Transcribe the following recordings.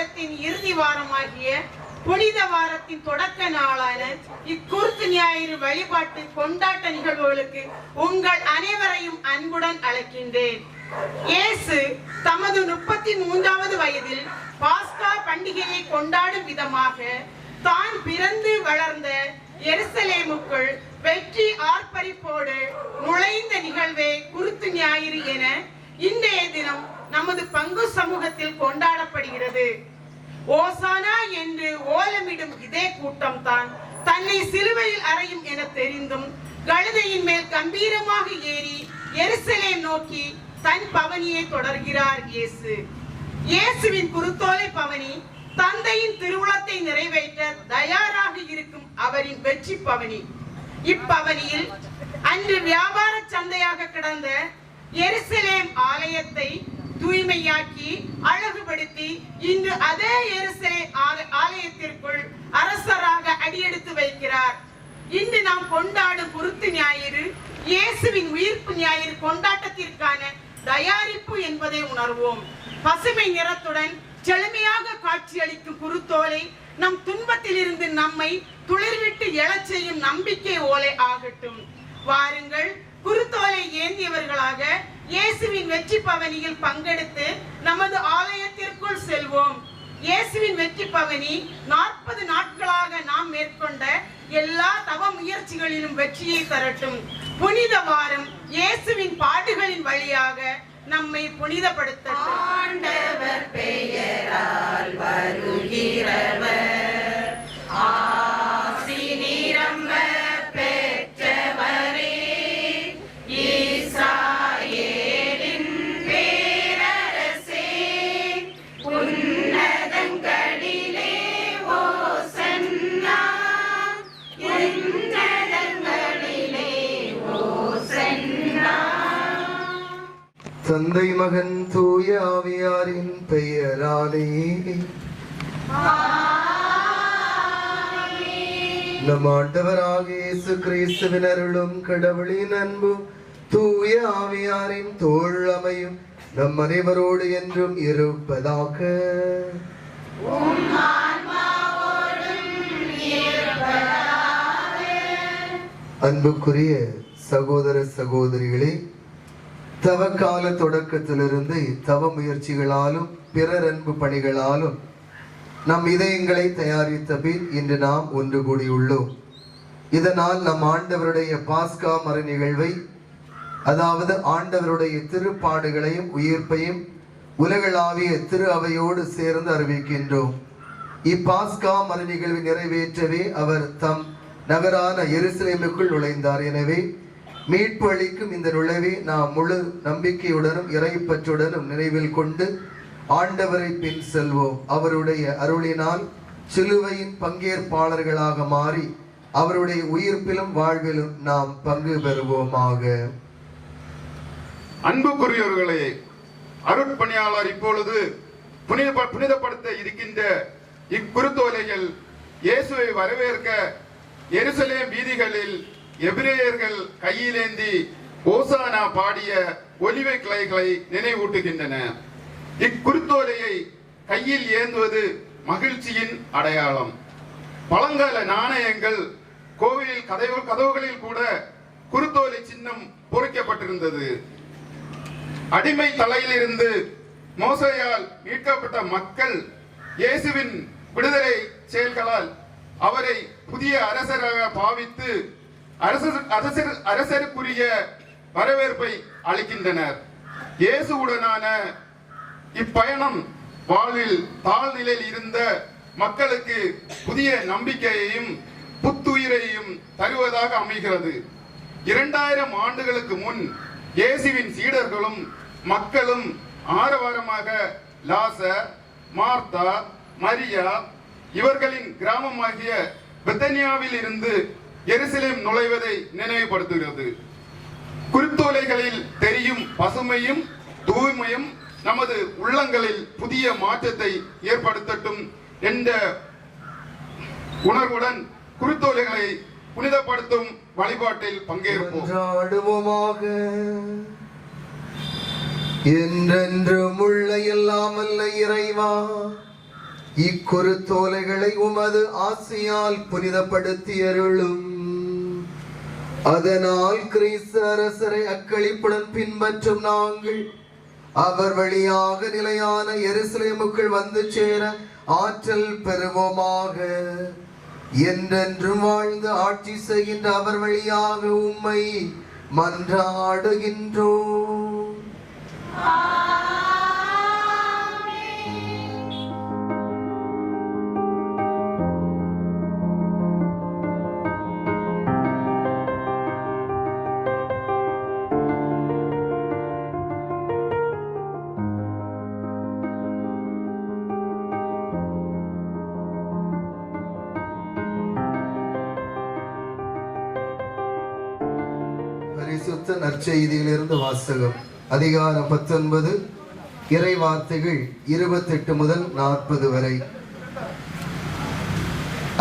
காலத்தின் இறுதி வாரமாகிய புனித வாரத்தின் தொடக்க நாளான இக்குருத்து ஞாயிறு வழிபாட்டு கொண்டாட்ட நிகழ்வுகளுக்கு உங்கள் அனைவரையும் அன்புடன் அழைக்கின்றேன். இயேசு தமது 33வது வயதில் பாஸ்கா பண்டிகையை கொண்டாடும் விதமாக தான் பிறந்து வளர்ந்த எருசலேமுக்குள் வெற்றி ஆர்ப்பரிப்போடு நுழைந்த நிகழ்வே குருத்து ஞாயிறு என இன்றைய தினம் நமது பங்கு சமூகத்தில் கொண்டாடப்படுகிறது. ஓசானா என்று ஓலமிடும் இதே கூட்டம் தான் தன்னை சிலுவையில் அறையும் என தெரிந்தும் கழுதையின் மேல் கம்பீரமாக ஏறி எருசலேம் நோக்கி தன் பவனியை தொடர்கிறார். இயேசுவின் குருத்தோலை பவனி தந்தையின் திருவுளத்தை நிறைவேற்ற தயாராக இருக்கும் அவரின் வெற்றி பவனி. இப்பவனியில் அன்று வியாபார சந்தையாக கிடந்த எருசலேம் ஆலயத்தை தூய்மையாக்கி அழகுபடுத்தி இன்று அதே எருசலேம் ஆலயத்திற்குள் அரசராக அடியெடுத்து வைக்கிறார். இன்று நாம் கொண்டாடும் குருத்து ஞாயிறு இயேசுவின் உயிர்ப்பு ஞாயிறு கொண்டாட்டத்திற்கான தயாரிப்பு என்பதை உணர்வோம். பசுமை நிறத்துடன் செழுமையாக காட்சியளிக்கும் குருத்தோலை நம் துன்பத்தில் இருந்து நம்மை துளிர்விட்டு எழச் செய்யும் நம்பிக்கை ஓலை ஆகட்டும். வாருங்கள், குருத்தோலை ஏந்தியவர்களாக இயேசுவின் வெற்றி பவனியில் பங்கெடுத்து நமது ஆலயத்திற்குள் செல்வோம். இயேசுவின் வெற்றி பவனி 40 நாட்களாக நாம் மேற்கொண்ட எல்லா தவ முயற்சிகளிலும் வெற்றியை தரட்டும். புனித வாரம் இயேசுவின் பாடுகளின் வழியாக நம்மை புனிதப்படுத்தட்டும். ஆண்டவர் பெயரால் வருகிறவர், ஆசி நிரம்ப பெற்றவரே, இஸ்ராயேலின் பேரரசே, உன்னதங்களிலே ஓசன்னா, உன்னதங்களிலே ஓசன்னா. தந்தை மகன் தூய ஆவியாரின் பெயராலே நம் ஆண்டவராகிய இயேசு கிறிஸ்துவின் அருளும் கடவுளின் அன்பும் தூய ஆவியாரின் தோழமையும் நம் அனைவரோடு என்றும் இருப்பதாக. அன்புக்குரிய சகோதர சகோதரிகளே, தவக்கால தொடக்கத்திலிருந்து தவ முயற்சிகளாலும் பிறர் அன்பு பணிகளாலும் நம் இதயங்களை தயாரித்த பின் இன்று நாம் ஒன்று கூடியுள்ளோம். இதனால் நம் ஆண்டவருடைய பாஸ்கா மறு நிகழ்வை, அதாவது ஆண்டவருடைய திருப்பாடுகளையும் உயிர்ப்பையும் உலகளாவிய திரு அவையோடு சேர்ந்து அறிவிக்கின்றோம். இப்பாஸ்கா மறு நிகழ்வை நிறைவேற்றவே அவர் தம் நகரான எருசலேமுக்குள் நுழைந்தார். எனவே மீட்பு அளிக்கும் இந்த நுழைவை நாம் முழு நம்பிக்கையுடனும் இறைப்பற்றுடனும் நினைவில் கொண்டு ஆண்டவரை பின் செல்வோம். அவருடைய அருளினால் சிலுவையின் பங்கேற்பாளர்களாக மாறி அவருடைய உயிர்ப்பிலும் வாழ்விலும் நாம் பங்கு பெறுவோமாக. அன்புக்குரியவர்களே, அருட்பணியாளர் இப்பொழுது புனிதப்படுத்த இருக்கின்ற இக்குருத்தோலைகள் இயேசுவை வரவேற்க எருசலேம் வீதிகளில் எபிரேயர்கள் கையிலேந்தி ஓசானா பாடிய ஒலிவை கிளைகளை நினைவூட்டுகின்றன. இக்குருத்தோலையை கையில் ஏந்துவது மகிழ்ச்சியின் அடையாளம். பழங்கால நாணயங்கள், கோவில் கதவுகளில் கூட குருத்தோலை சின்னம் பொறிக்கப்பட்டிருந்தது. அடிமை தலையிலிருந்து மோசையால் மீட்கப்பட்ட மக்கள் இயேசுவின் விடுதலை செயல்களால் அவரை புதிய அரசராக பாவித்து அரசருக்குரிய வரவேற்பை அளிக்கின்றனர். இயேசுவுடனான இப்பயணம் வாழ்வில் தாழ்நிலையில் இருந்த மக்களுக்கு புதிய நம்பிக்கையையும் புத்துயிரையும் தருவதாக அமைகிறது. 2000 ஆண்டுகளுக்கு முன் இயேசுவின் சீடர்களும் மக்களும் ஆரவாரமாக லாசர், மார்த்தா, மரியா இவர்களின் கிராமமாகிய பெத்தனியாவில் இருந்து எருசலேம் நுழைவதை நினைவுபடுத்துகிறது. குருத்தோலைகளில் தெரியும் பசுமையும் தூய்மையும் நமது உள்ளங்களில் புதிய மாற்றத்தை ஏற்படுத்தட்டும் என்ற உணர்வுடன் குருத்தோலைகளை புனிதப்படுத்தும் வழிபாட்டில் பங்கேற்போம். என்றென்றும் உள்ள எல்லாம் அல்ல இறைவா, இக்குருத்தோலைகளை உமது ஆசியால் புனிதப்படுத்தி அருளும். அதனால் கிறிஸ்து அரசரை அக்களிப்புடன் பின்பற்றும் நாங்கள் அவர் வழியாக நிலையான எருசலேமுக்குள் வந்து சேர ஆற்றல் பெறுவோமாக. என்றென்றும் வாழ்ந்து ஆட்சி செய்கின்ற அவர் வழியாக உம்மை மன்றாடுகின்றோம். பரிசுத்த நற்செய்தியிலிருந்து வாசகம். அதிகாரம் 19, இறை வார்த்தைகள் 28 முதல் 40 வரை.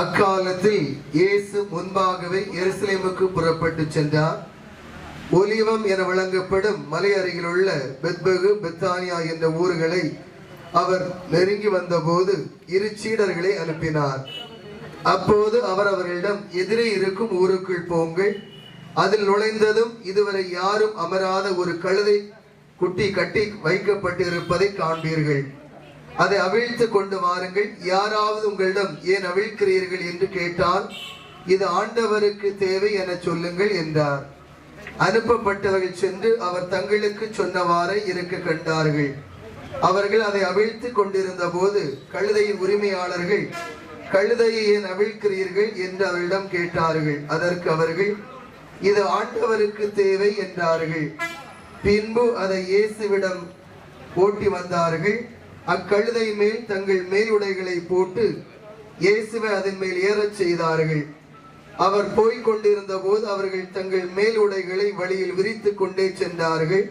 அக்காலத்தில் இயேசு முன்பாகவே எருசலேமுக்கு புறப்பட்டு சென்றார். ஒலிவம் என வழங்கப்படும் மலை அருகில் உள்ள பெத்பகு, பெத்தானியா என்ற ஊர்களை அவர் நெருங்கி வந்தபோது 2 சீடர்களை அனுப்பினார். அப்போது அவர் அவர்களிடம், எதிரே இருக்கும் ஊருக்குள் போங்கள். அதில் நுழைந்ததும் இதுவரை யாரும் அமராத ஒரு கழுதை குட்டி கட்டி வைக்கப்பட்டிருப்பதை காண்பீர்கள். அதை அவிழ்த்து கொண்டு வாருங்கள். யாராவது உங்களிடம் ஏன் அவிழ்க்கிறீர்கள் என்று கேட்டால், இது ஆண்டவருக்கு தேவை என சொல்லுங்கள் என்றார். அனுப்பப்பட்டவர்கள் சென்று அவர் தங்களுக்கு சொன்னவாறே இருக்க கண்டார்கள். அவர்கள் அதை அவிழ்த்து கொண்டிருந்த போது கழுதையின் உரிமையாளர்கள், கழுதையை ஏன் அவிழ்க்கிறீர்கள் என்று அவரிடம் கேட்டார்கள். அதற்கு அவர்கள், இது ஆண்டவருக்கு தேவை என்றார்கள். பின்பு அதை இயேசுவிடம் ஓட்டி வந்தார்கள். அக்கழுதை மேல் தங்கள் மேலுடைகளை போட்டு இயேசுவை அதன் மேல் ஏறச் செய்தார்கள். அவர் போய்க் கொண்டிருந்த போது அவர்கள் தங்கள் மேலுடைகளை வழியில் விரித்து கொண்டே சென்றார்கள்.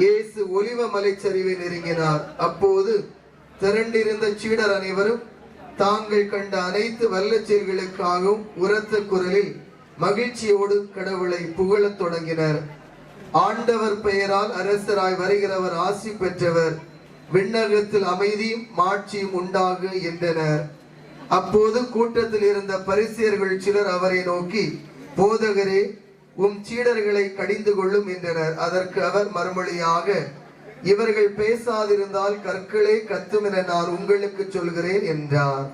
இயேசு ஒலிவ மலைச்சரிவை நெருங்கினார். அப்போது திரண்டிருந்த சீடர் அனைவரும் தாங்கள் கண்ட அனைத்து வல்ல செயல்களுக்காகவும் உரத்த குரலில் மகிழ்ச்சியோடு கடவுளை புகழத் தொடங்கினர். ஆண்டவர் பெயரால் அரசராய் வருகிறவர் ஆசி பெற்றவர், விண்ணகத்தில் அமைதியும் மாட்சியும் உண்டாக என்றனர். அப்போது கூட்டத்தில் இருந்த பரிசேயர்கள் சிலர் அவரை நோக்கி, போதகரே, உம் சீடர்களை கடிந்து கொள்ளும் என்றனர். அதற்கு அவர் மறுமொழியாக, இவர்கள் பேசாதிருந்தால் கற்களே கத்தும் என நான் உங்களுக்கு சொல்கிறேன் என்றார்.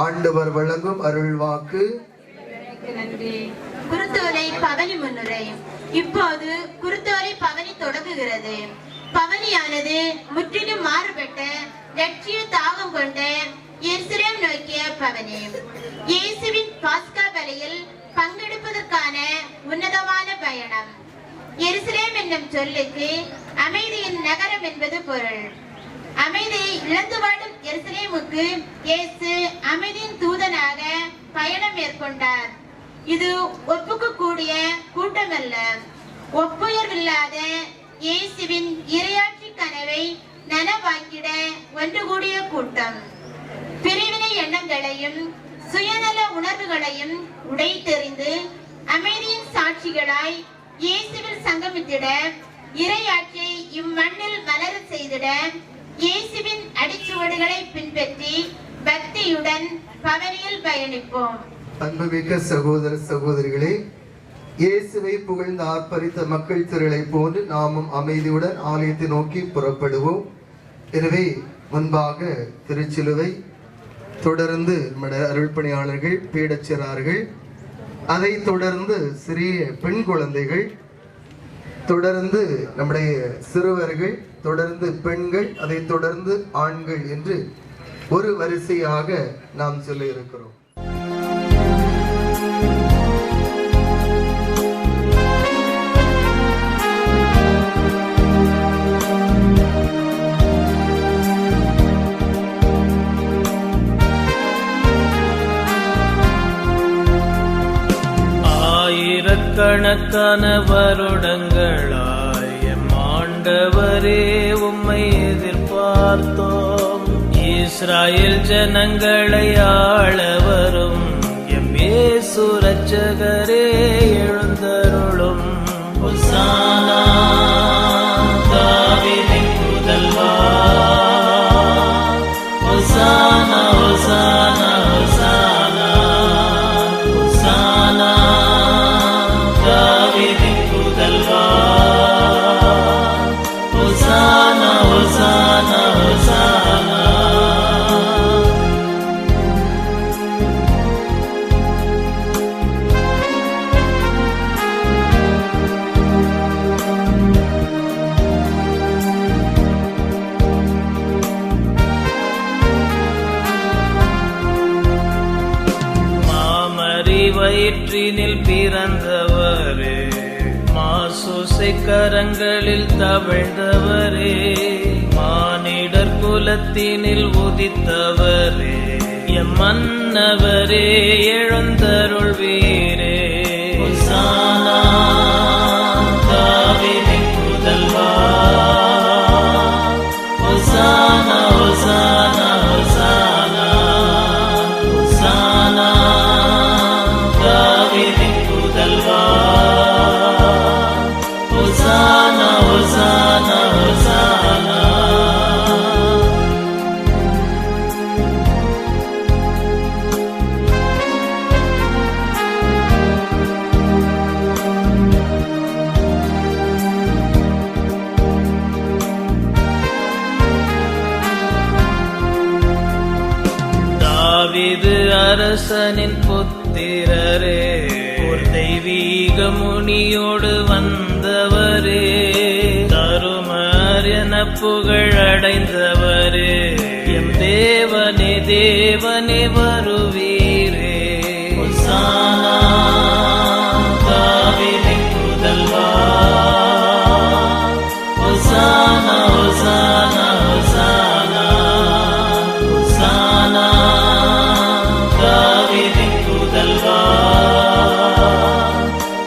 ஆண்டவர் வழங்கும் அருள்வாக்கு. குருத்தோலை பவனி முன்னுரை. இப்போது குருத்தோலை பவனி தொடங்குகிறது. பவனியானது முற்றிலும் மாறுபட்ட லட்சிய தாகம் கொண்ட எருசலேம் நோக்கிய பவனி. இயேசுவின் பாஸ்கா பலியில் பங்கெடுப்பதற்கான உன்னதமான பயணம். எருசலேம் என்னும் சொல்லுக்கு அமைதியின் நகரம் என்பது பொருள். அமைதியை இழந்து வாடும் எருசலேமுக்கு இயேசு அமைதியின் தூதனாக பயணம் மேற்கொண்டார். இது ஒப்புக்கு கூடிய கூட்டம் அல்ல, ஒப்புயர்வில்லாத இயேசுவின் இறையாட்சி கனவை நனவாக்கிட ஒன்று கூடிய கூட்டம். பிரிவினை எண்ணங்களையும் சுயநல உணர்வுகளையும் உடைத்தெறிந்து அமைதியின் சாட்சிகளாய் இயேசுவில் சங்கமித்திட, இறையாட்சியை இம்மண்ணில் மலர செய்திட இயேசுவின் அடிச்சுவடுகளை பின்பற்றி பக்தியுடன் பவனியில் பயணிப்போம். அன்புமிக்க சகோதர சகோதரிகளே, இயேசுவை புகழ்ந்து ஆர்ப்பரித்த மக்கள் திரளை போன்று நாமும் அமைதியுடன் ஆலயத்தை நோக்கி புறப்படுவோம். எனவே முன்பாக திருச்சிலுவை, தொடர்ந்து நம்முடைய அருள்பணியாளர்கள், பீடச்சிறார்கள், அதை தொடர்ந்து சிறிய பெண் குழந்தைகள், தொடர்ந்து நம்முடைய சிறுவர்கள், தொடர்ந்து பெண்கள், அதை தொடர்ந்து ஆண்கள் என்று ஒரு வரிசையாக நாம் சொல்ல இருக்கிறோம். ஆயிரக்கணக்கான வருடங்களாய் எம் ஆண்டவரே உம்மை எதிர்பார்த்தோம். இஸ்ராயேல் ஜனங்களை ஆள வரும் எம் இயேசு இரட்சகரே எழுந்தருளும். ஹோசானா தாவீதின் புதல்வா, ஹோசானா ஹோசானா ஹோசானா ஹோசானா ஹோசானா தாவீதின் புதல்வா ஹோசானா ஹோசானா ஹோசானா. வயிற்றினில் பிறந்தவரே, மாசோசை கரங்களில் தவழ்ந்தவரே, மானிடர் குலத்தினில் உதித்தவரே, எம் மன்னவரே எழுந்தருள்வீரே. ஹோசானா தாவீதின் புதல்வா ஹோசானா ஹோசானா ஹோசானா ஹோசானா தாவீதின் புதல்வா ஹோசானா ஹோசானா ஹோசானா. தாவீது அரசனின் புத்திரரே, ஒரு தெய்வீக முனியோடு வந்தவரே, தருமர் என புகழடைந்தவரே, எம் தேவனே தேவனே வருவீரே. ஹோசானா தாவீதின் புதல்வா ஹோசானா ஹோசானா ஹோசானா ஹோசானா தாவீதின் புதல்வா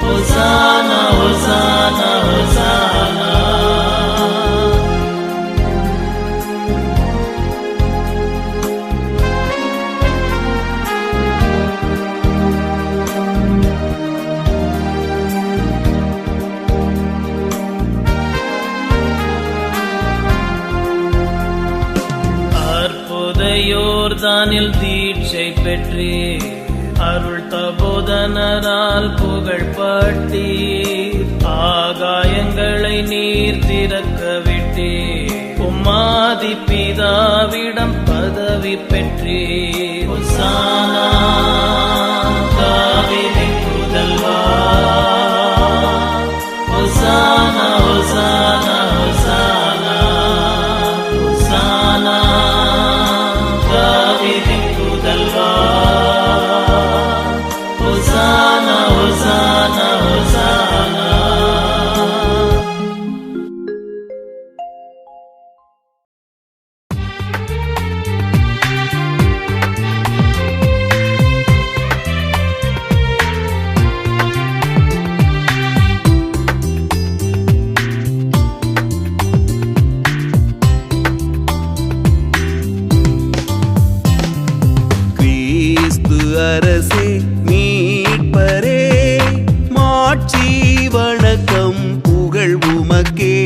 ஹோசானா ஹோசானா ஹோசானா. அற்புத யோர்தானில் தீட்சை பெற்றே, அருள் தபோதனரால் புகழ் பாட்டீர், ஆகாயங்களை நீர் திறக்க விட்டீர், உம்மாதி பிதாவிடம் பதவி பெற்றீர். ஹோசானா தாவீதின் புதல்வா ஹோசானா ஹோசானா ஹோசானா ஹோசானா தாவீதின் புதல்வா ஹோசானா ஹோசானா ஹோசானா. கிறிஸ்து அரசே மீட்பரே, மாட்சி வணக்கம் புகழ் உமக்கே,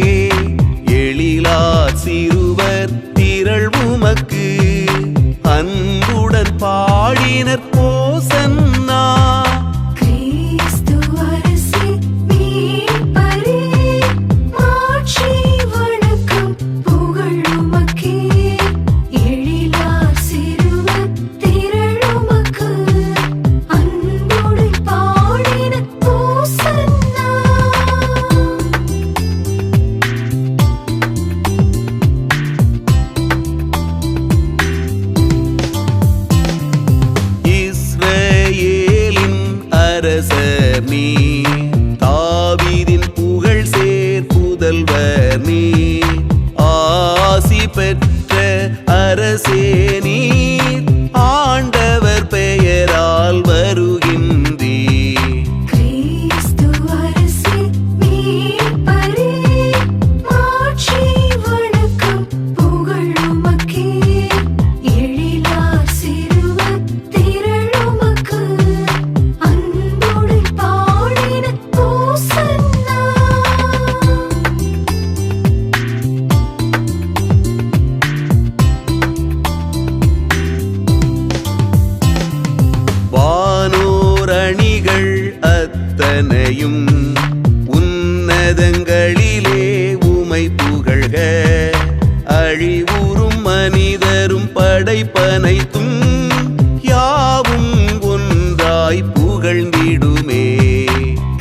எழிலார் சிறுவர் திரள் உமக்கு, அன்புடன் பாடினர் ஓசன்னா. கிறிஸ்து அரசே மீட்பரே, மாட்சி வணக்கம் புகழ் உமக்கே, எழிலார் சிறுவர் திரள் உமக்கு, அன்புடன் பாடினர் ஓசன்னா. இஸ்ரவேலின் அரசர் நீ, தாவீதின் புகழ் சேர் புதல்வர் நீ, ஆசி பெற்ற அரசே நீர், ஆண்டவர் பெயரால் வருகின்றீர். கிறிஸ்து அரசே மீட்பரே, மாட்சி வணக்கம் புகழ் உமக்கே, எழிலார் சிறுவர் திரள் உமக்கு, அன்புடன் பாடினர் ஓசன்னா. காணிக்கையும் உன்னதங்களிலே உமை புகழ்க. அழிவுறும் மனிதரும் படைப்பனைத்தும் யாவும் ஒன்றாய் புகழ்ந்திடுமே.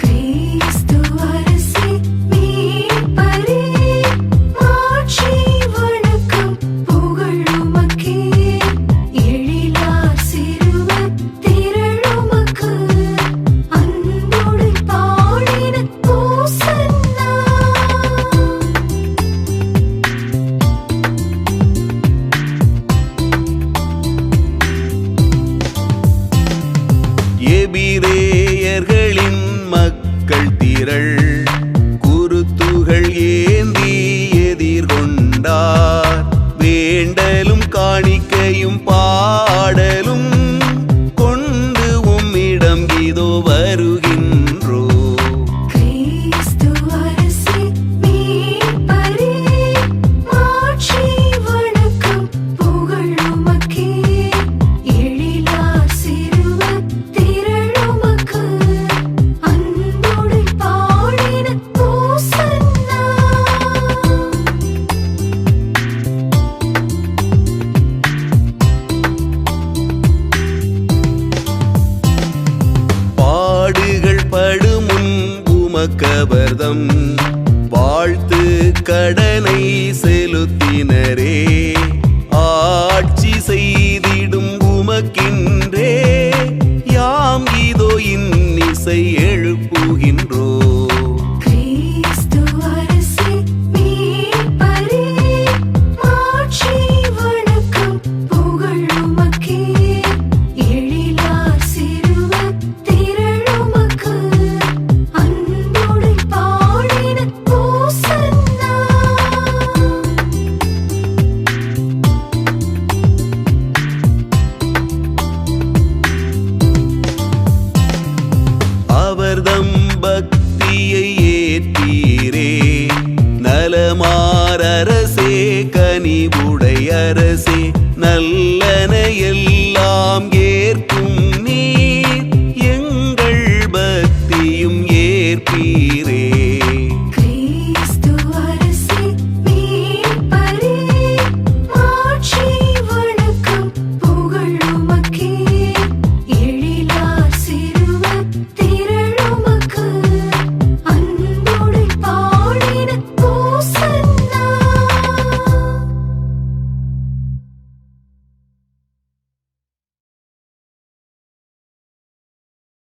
கிறிஸ்து அரசே மீட்பரே மாட்சி வணக்கம் புகழ் உமக்கே. எழிலார் சிறுவர் திரளுமக்கு அன்போடு பாடின ஓசன்னா. எபிரேயர்களின் மக்கள் திரள் குருத்துகள் ஏந்தி எதிர்கொண்டார். வேண்டலும் காணிக்கையும் பாடலும் கொண்டு உம்மிடம் இதோ வருகின்றோ. கிறிஸ்து அரசே மீட்பரே மாட்சி வணக்கம் புகழ் உமக்கே. எழிலார் சிறுவர் திரளுமக்கு அன்போடு பாடின ஓசன்னா. பாடுகள் படுமுன் உமக்கவர்தம் வாழ்த்து கடனை செலுத்தினரே. ஆட்சி செய்திடும் உமக்கின்றே யாம் இதோ இன்னிசை எழுப்புகின்றோ. கிறிஸ்து அரசே மீட்பரே மாட்சி வணக்கம் புகழ் உமக்கே. எழிலார் சிறுவர் திரளுமக்கு அன்போடு பாடின ஓசன்னா. அவர்தம் பக்தியை ஏற்றீரே. நலமாரரசே கனிவுடை அரசே நல்லன எல்லாம் ஏற்கும் நீர் எங்கள் பக்தியும் ஏற்பீரே.